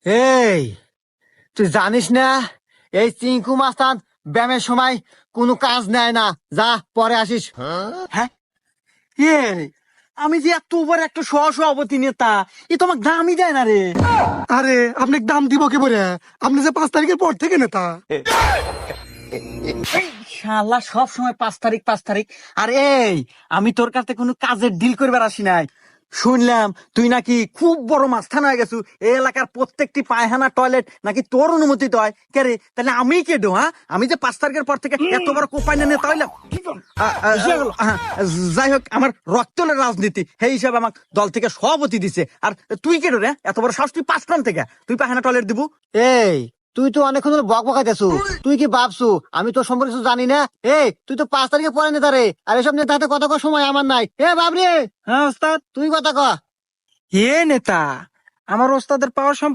এই তুই জানিস না এই চিঙ্কু মাস্তান ব্যায়ামের সময় কোনো কাজ নেয় না, যা পরে আসিস। হ্যাঁ আমি যে এত বড় একটা সভাপতি নেতা, এ তো আমাকে দামই দেয় না রে। আরে আপনাকে দাম দিব কি বলে? আপনি যে 5 তারিখের পর থেকে নেতা। শালা সব সময় 5 তারিখ 5 তারিখ। আর এই আমি তোর কাছে কোনো কাজের ডিল করবার আসি নাই। শুনলাম তুই নাকি খুব বড় মাস্তান হয়ে গেছু, এই এলাকার প্রত্যেকটি পায়খানা টয়লেট নাকি তোর অনুমতি হয়। কে রে, তাহলে আমি কে ডো? হ্যাঁ, আমি যে 5 তারিখের পর থেকে এত বড় কোপাইনা নেতা হইলাম। যাই হোক, আমার রক্তলের রাজনীতি সেই হিসাবে আমাকে দল থেকে সভাপতি দিছে। আর তুই কে রে, এত বড় সাহস? তুই 5 থেকে তুই পায়খানা টয়লেট দিব? এই তুই তো অনেকক্ষণ ধরে বক বকাইতেছু, তুই কি ভাবছু আমি তোর সম্পর্কে কিছু জানি না? এই তুই তো 5 তারিখে পরে নেতা রে, আর এসব নেতা হাতে কথা কর সময় আমার নাই। এ বাবরে, হ্যাঁ ওস্তাদ। তুই কথা ক। এ নেতা, আমার ওস্তাদের পাওয়ার সম্পর্কে